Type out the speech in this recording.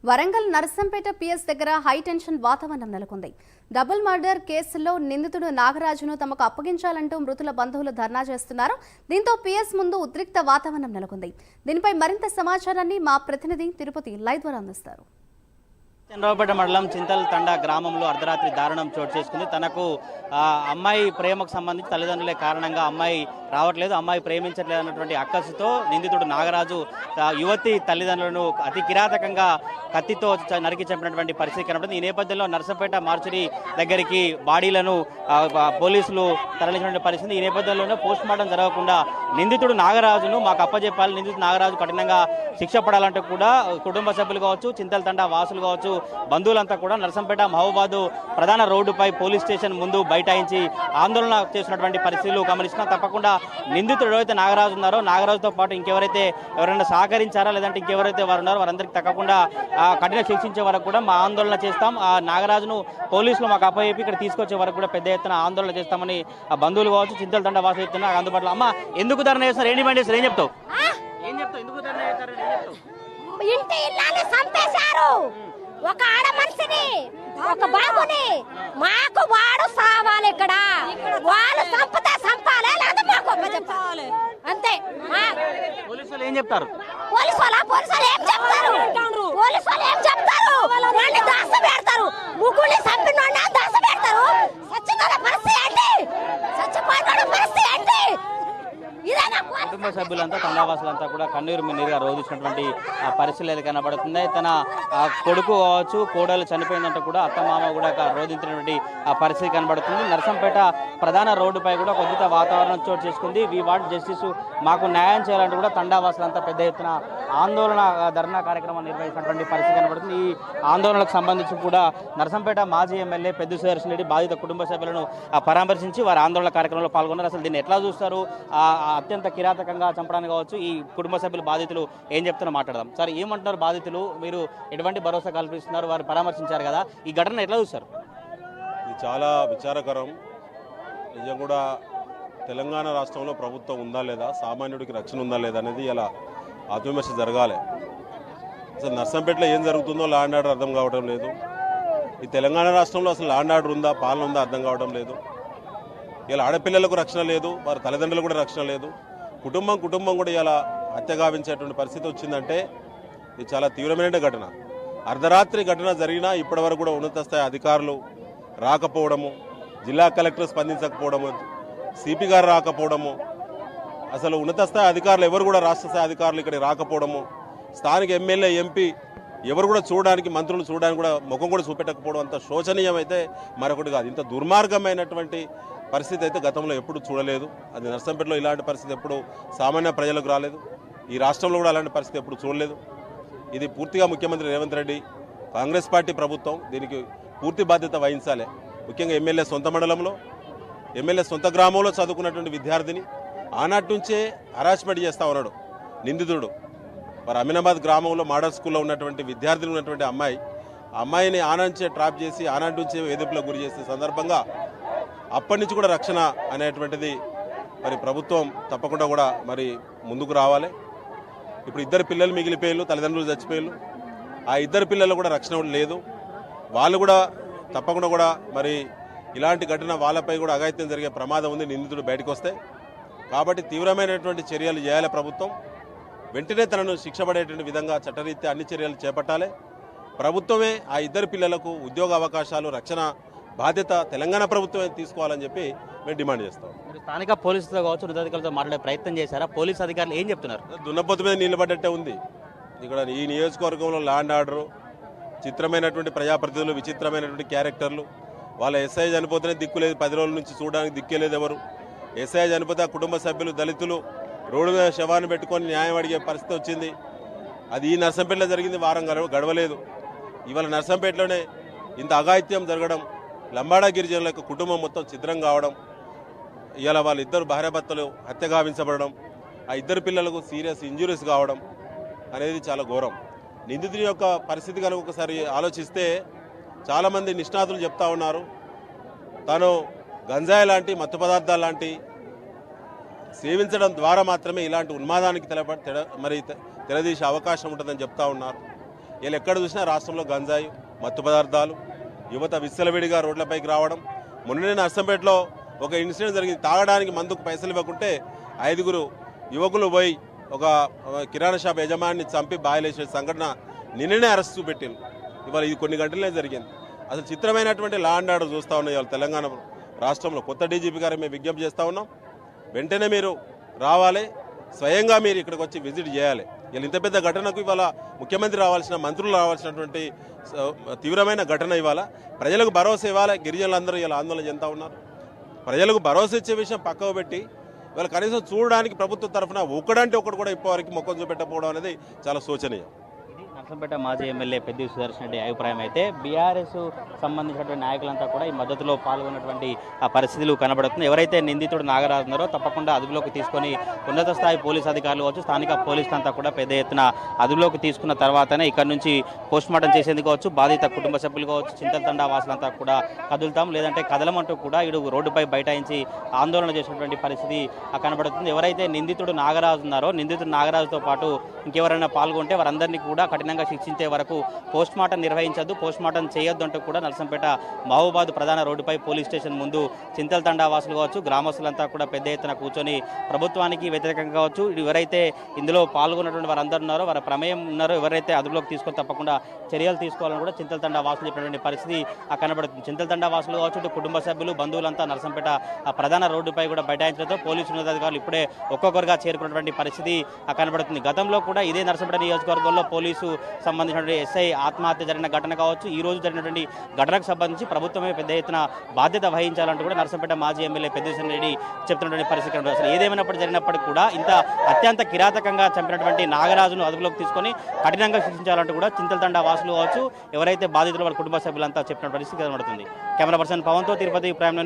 Warangal Narsampet PS దగ్గర high tension వాతావరణం నెలకొంది. డబుల్ మర్డర్ కేసులో నిందితుడు నాగరాజును తమకు అప్పగించాలంటూ మృతుల బంధువులు ధర్నా చేస్తున్నారు. దీంతో పిఎస్ ముందు ఉద్రిక్త వాతావరణం నెలకొంది. దీనిపై మరింత సమాచారాన్ని మా ప్రతినిధి తిరుపతి లైవ్ ద్వారా అందిస్తారు. చంద్రబాబుపేట మండలం చింతల్ తండా గ్రామంలో అర్ధరాత్రి దారుణం చోటు చేసుకుంది. తనకు అమ్మాయి ప్రేమకు సంబంధించి తల్లిదండ్రులే కారణంగా అమ్మాయి రావట్లేదు, అమ్మాయి ప్రేమించట్లేదు అన్నటువంటి అక్కసుతో నిందితుడు నాగరాజు యువతి తల్లిదండ్రులను అతి కిరాతకంగా కత్తితో నరికి చంపినటువంటి పరిస్థితి కనబడుతుంది. ఈ నేపథ్యంలో నర్సంపేట మార్చురీ దగ్గరికి బాడీలను పోలీసులు తరలించినటువంటి పరిస్థితి. ఈ నేపథ్యంలోనే పోస్ట్ మార్టం జరగకుండా నిందితుడు నాగరాజును మాకు అప్పచెప్పాలి, నిందితుడు నాగరాజు కఠినంగా శిక్ష పడాలంటూ కూడా కుటుంబ సభ్యులు కావచ్చు, చింతల్ తండా వాసులు కావచ్చు, బంధువులంతా కూడా నర్సంపేట మహబూబాబాద్ ప్రధాన రోడ్డుపై పోలీస్ స్టేషన్ ముందు బైఠాయించి ఆందోళన చేస్తున్నటువంటి పరిస్థితులు గమనించినా తప్పకుండా నిందితుడు ఎవరైతే నాగరాజు ఉన్నారో నాగరాజుతో పాటు ఎవరైనా సహకరించారా లేదంటే ఇంకెవరైతే వారు ఉన్నారో వారందరికీ తప్పకుండా కఠిన శిక్షించే వరకు కూడా మా ఆందోళన చేస్తాం. ఆ నాగరాజును పోలీసులు మాకు అప్పచెప్పి ఇక్కడ తీసుకొచ్చే వరకు కూడా పెద్ద ఎత్తున ఆందోళన చేస్తామని ఆ బంధువులు కావచ్చు, చింతల తండ వాసులు చెప్తున్నా అందుబాటులో. అమ్మ ఎందుకు ధర్నా చేస్తారు, ఏం డిమాండ్ చేస్తారు, ఏం చెప్తావు? ఎందుకు ధర్నా చేస్తారు? ఇంటి ఇల్లాన్ని చంపేశారు, ఒక ఆడ మనిషిని, ఒక బాబుని. మాకు వాడు సావాలి, ఇక్కడ వాళ్ళు చంపితే చంపాలి, లేదా మాకు చెప్పాలి అంతే. పోలీసులు ఏం చెప్తారు? పోలీసులు ఏం చెప్తారు? పోలీసులు ఏం చెప్తారు? వాళ్ళని దాస పెడతారు, ముగ్గురిని చంపినోడిని దాస పెడతారు. సచ్చిపోయిన పరిస్థితి ఏంటి? చచ్చిపోయిన పరిస్థితి ఏంటి? కుటుంబ సభ్యులంతా తండావాసులంతా కూడా కన్నీరు మిన్నీరుగా రోధించినటువంటి పరిస్థితులు కనబడుతుంది. తన కొడుకు కావచ్చు, కోడలు చనిపోయిందంటే కూడా అత్తమామ కూడా రోధించినటువంటి పరిస్థితి కనబడుతుంది. నర్సంపేట ప్రధాన రోడ్డుపై కూడా కొద్దిత వాతావరణం చోటు చేసుకుంది. వి వాంట్ జస్టిస్, మాకు న్యాయం చేయాలంటూ కూడా తండావాసులంతా పెద్ద ఎత్తున ఆందోళన ధర్నా కార్యక్రమం నిర్వహించినటువంటి పరిస్థితి కనబడుతుంది. ఈ ఆందోళనకు సంబంధించి కూడా నర్సంపేట మాజీ ఎమ్మెల్యే పెద్ద సుదర్శన్ రెడ్డి బాధిత కుటుంబ సభ్యులను పరామర్శించి వారి ఆందోళన కార్యక్రమంలో పాల్గొన్నారు. అసలు దీన్ని ఎట్లా చూస్తారు, అత్యంత కిరాతకంగా చంపడానికి కావచ్చు, ఈ కుటుంబ సభ్యులు బాధితులు ఏం చెప్తున్నా మాట్లాడదాం. సార్, ఏమంటున్నారు బాధితులు? మీరు ఎటువంటి భరోసా కల్పిస్తున్నారు? వారు పరామర్శించారు కదా, ఈ ఘటన ఎట్లా చూస్తారు? ఇది చాలా విచారకరం. నిజం కూడా తెలంగాణ రాష్ట్రంలో ప్రభుత్వం ఉందా లేదా, సామాన్యుడికి రక్షణ ఉందా లేదా అనేది ఇలా ఆత్మవిమర్శ జరగాలి. అసలు నర్సంపేటలో ఏం జరుగుతుందో లా అండ్ ఆర్డర్ అర్థం కావడం లేదు. ఈ తెలంగాణ రాష్ట్రంలో అసలు లా అండ్ ఆర్డర్ ఉందా, పాలన ఉందా అర్థం కావడం లేదు. ఇలా ఆడపిల్లలకు రక్షణ లేదు, వారి తల్లిదండ్రులకు కూడా రక్షణ లేదు. కుటుంబం కూడా ఇలా హత్య గావించేటువంటి పరిస్థితి వచ్చిందంటే ఇది చాలా తీవ్రమైన ఘటన. అర్ధరాత్రి ఘటన జరిగినా ఇప్పటివరకు కూడా ఉన్నత స్థాయి అధికారులు రాకపోవడము, జిల్లా కలెక్టర్ స్పందించకపోవడము, సిపి గారు రాకపోవడము, అసలు ఉన్నత స్థాయి అధికారులు ఎవరు కూడా రాష్ట్ర స్థాయి అధికారులు ఇక్కడ రాకపోవడము, స్థానిక ఎమ్మెల్యే ఎంపీ ఎవరు కూడా చూడడానికి, మంత్రులు చూడడానికి కూడా ముఖం కూడా చూపెట్టకపోవడం అంత శోచనీయమైతే మరొకటి కాదు. ఇంత దుర్మార్గమైనటువంటి పరిస్థితి అయితే గతంలో ఎప్పుడు చూడలేదు. అది నర్సంపేటలో ఇలాంటి పరిస్థితి ఎప్పుడు సామాన్య ప్రజలకు రాలేదు. ఈ రాష్ట్రంలో కూడా అలాంటి పరిస్థితి ఎప్పుడు చూడలేదు. ఇది పూర్తిగా ముఖ్యమంత్రి రేవంత్ రెడ్డి, కాంగ్రెస్ పార్టీ ప్రభుత్వం దీనికి పూర్తి బాధ్యత వహించాలి. ముఖ్యంగా ఎమ్మెల్యే సొంత మండలంలో, ఎమ్మెల్యే సొంత గ్రామంలో చదువుకున్నటువంటి విద్యార్థిని ఆనాటి నుంచే హరాస్మెంట్ చేస్తూ ఉన్నాడు నిందితుడు. మరి అమీనాబాద్ గ్రామంలో మోడల్ స్కూల్లో ఉన్నటువంటి విద్యార్థిని ఉన్నటువంటి అమ్మాయిని ఆనాంచే ట్రాప్ చేసి ఆనాటి నుంచే వేధింపులకు గురి చేసే సందర్భంగా అప్పటి నుంచి కూడా రక్షణ అనేటువంటిది మరి ప్రభుత్వం తప్పకుండా కూడా మరి ముందుకు రావాలి. ఇప్పుడు ఇద్దరు పిల్లలు మిగిలిపోయారు, తల్లిదండ్రులు చచ్చిపోయారు. ఆ ఇద్దరు పిల్లలు కూడా రక్షణ లేదు. వాళ్ళు కూడా తప్పకుండా కూడా మరి ఇలాంటి ఘటన వాళ్ళపై కూడా అఘాయిత్యం జరిగే ప్రమాదం ఉంది నిందితుడు బయటకు వస్తే. కాబట్టి తీవ్రమైనటువంటి చర్యలు చేయాలి ప్రభుత్వం. వెంటనే తనను శిక్ష పడేటువంటి విధంగా చట్టరీత్యా అన్ని చర్యలు చేపట్టాలి. ప్రభుత్వమే ఆ ఇద్దరు పిల్లలకు ఉద్యోగ అవకాశాలు, రక్షణ బాధ్యత తెలంగాణ ప్రభుత్వమే తీసుకోవాలని చెప్పి మేము డిమాండ్ చేస్తాం. స్థానిక పోలీసులతో కావచ్చు, ఉన్నతాధికారులతో మాట్లాడే ప్రయత్నం చేశారా? పోలీసు అధికారులు ఏం చెప్తున్నారు? దున్నపోతు మీద నిలబడ్డట్టే ఉంది. ఇక్కడ ఈ నియోజకవర్గంలో లా అండ్ ఆర్డరు, చిత్రమైనటువంటి ప్రజాప్రతినిధులు, విచిత్రమైనటువంటి క్యారెక్టర్లు. వాళ్ళ ఎస్ఐ చనిపోతేనే దిక్కు లేదు, 10 రోజుల నుంచి చూడడానికి దిక్కే లేదు ఎవరు. ఎస్ఐ చనిపోతే ఆ కుటుంబ సభ్యులు, దళితులు రోడ్డు మీద శవాన్ని పెట్టుకొని న్యాయం అడిగే పరిస్థితి వచ్చింది. అది ఈ నర్సంపేటలో జరిగింది, వారం గడవలేదు. ఇవాళ నర్సంపేటలోనే ఇంత అఘాయిత్యం జరగడం, లంబాడా గిరిజనుల యొక్క కుటుంబం మొత్తం ఛిద్రం కావడం, ఇవాళ వాళ్ళిద్దరు భార్యాభర్తలు హత్య గావించబడడం, ఆ ఇద్దరు పిల్లలకు సీరియస్ ఇంజురీస్ కావడం అనేది చాలా ఘోరం. నిందితుని యొక్క పరిస్థితి కనుక ఒకసారి ఆలోచిస్తే చాలామంది నిష్ణాతులు చెప్తా ఉన్నారు, తను గంజాయి లాంటి మత్తు పదార్థాలు లాంటి సేవించడం ద్వారా మాత్రమే ఇలాంటి ఉన్మాదానికి తెలదీసే అవకాశం ఉంటుందని చెప్తా ఉన్నారు. వీళ్ళు ఎక్కడ చూసినా రాష్ట్రంలో గంజాయి, మత్తు పదార్థాలు, యువత విచ్చలవిడిగా రోడ్లపైకి రావడం. మొన్ననే నర్సంపేటలో ఒక ఇన్సిడెంట్ జరిగింది. తాగడానికి మందుకు పైసలు ఇవ్వకుంటే 5 యువకులు పోయి ఒక కిరాణా షాప్ యజమాని చంపి బాయిలేసే సంఘటన నిన్ననే అరెస్టు పెట్టింది. ఇవాళ ఇది కొన్ని గంటలనే జరిగింది. అసలు చిత్రమైనటువంటి లా అండ్ ఆర్డర్ చూస్తూ ఉన్నాయి ఇవాళ తెలంగాణ రాష్ట్రంలో. కొత్త డీజీపీ గారికి మేము విజ్ఞప్తి చేస్తూ ఉన్నాం, వెంటనే మీరు రావాలి, స్వయంగా మీరు ఇక్కడికి వచ్చి విజిట్ చేయాలి. ఇలా ఇంత పెద్ద ఘటనకు ఇవాళ ముఖ్యమంత్రి రావాల్సిన, మంత్రులు రావాల్సినటువంటి తీవ్రమైన ఘటన. ఇవాళ ప్రజలకు భరోసా ఇవ్వాలి. గిరిజనులందరూ ఇలా ఆందోళన చెందుతూ ఉన్నారు. ప్రజలకు భరోసా ఇచ్చే విషయం పక్కకు పెట్టి ఇవాళ కనీసం చూడడానికి ప్రభుత్వం తరఫున ఒకడంటే ఒకటి కూడా ఇప్పటివరకు మొక్కం చూపెట్టకపోవడం అనేది చాలా శోచనీయం. నర్సంపేట మాజీ ఎమ్మెల్యే పెద్ది సుదర్శన్ రెడ్డి అభిప్రాయం అయితే బీఆర్ఎస్ సంబంధించినటువంటి నాయకులంతా కూడా ఈ మద్దతులో పాల్గొన్నటువంటి ఆ పరిస్థితులు కనబడుతుంది. ఎవరైతే నిందితుడు నాగరాజు ఉన్నారో తప్పకుండా అదుపులోకి తీసుకొని ఉన్నత స్థాయి పోలీసు అధికారులు కావచ్చు, స్థానిక పోలీసులు అంతా కూడా పెద్ద ఎత్తున అదుపులోకి తీసుకున్న తర్వాతనే ఇక్కడ నుంచి పోస్ట్మార్టం చేసేందుకు కావచ్చు, బాధిత కుటుంబ సభ్యులు కావచ్చు, చింతలతండా వాసులంతా కూడా కదులుతాం, లేదంటే కదలమంటూ కూడా ఇడు రోడ్డుపై బైఠాయించి ఆందోళన చేసినటువంటి పరిస్థితి కనబడుతుంది. ఎవరైతే నిందితుడు నాగరాజు ఉన్నారో నిందితుడు నాగరాజుతో పాటు ఇంకెవరైనా పాల్గొంటే వారందరినీ కూడా కఠినంగా శిక్షించే వరకు పోస్ట్మార్టం నిర్వహించద్దు, పోస్ట్మార్టం చేయొద్దు అంటూ కూడా నర్సంపేట మహబూబాద్ ప్రధాన రోడ్డుపై పోలీస్ స్టేషన్ ముందు చింతలతండా వాసులు కావచ్చు, గ్రామస్తులంతా కూడా పెద్ద ఎత్తున కూర్చొని ప్రభుత్వానికి వ్యతిరేకంగా కావచ్చు, ఎవరైతే ఇందులో పాల్గొన్నటువంటి వారందరూ ఉన్నారో వారి ప్రమేయం ఉన్నారో ఎవరైతే అదుపులోకి తీసుకొని తప్పకుండా చర్యలు తీసుకోవాలని కూడా చింతలతండా వాసులు చెప్పినటువంటి పరిస్థితి కనబడుతుంది. చింతలతండా వాసులు కావచ్చు, కుటుంబ సభ్యులు, బంధువులంతా నర్సంపేట ప్రధాన రోడ్డుపై కూడా బైఠాయించడంతో పోలీసు ఉన్నతాధికారులు ఇప్పుడే ఒక్కొక్కరుగా చేరుకున్నటువంటి పరిస్థితి కనబడుతుంది. గతంలో కూడా ఇదే నర్సంపేట నియోజకవర్గంలో పోలీసు సంబంధించినటువంటి ఎస్ఐ ఆత్మహత్య జరిగిన ఘటన కావచ్చు, ఈ రోజు జరిగినటువంటి ఘటనకు సంబంధించి ప్రభుత్వమే పెద్ద ఎత్తున బాధ్యత వహించాలంటూ కూడా నర్సంపేట మాజీ ఎమ్మెల్యే పెద్ది సుదర్శన్ రెడ్డి చెప్తున్నటువంటి పరిస్థితి. అసలు ఏదేమైనప్పుడు జరిగినప్పటికీ కూడా ఇంత అత్యంత కిరాతకంగా చంపినటువంటి నాగరాజును అదుపులోకి తీసుకొని కఠినంగా శిక్షించాలంటూ కూడా చింతలతండా వాసులు కావచ్చు, ఎవరైతే బాధితులు వాళ్ళ కుటుంబ సభ్యులంతా చెప్పిన పరిస్థితి కనబడుతుంది. కెమెరా పర్సన్ పవన్తో తిరుపతి ప్రైమ్ న్యూస్.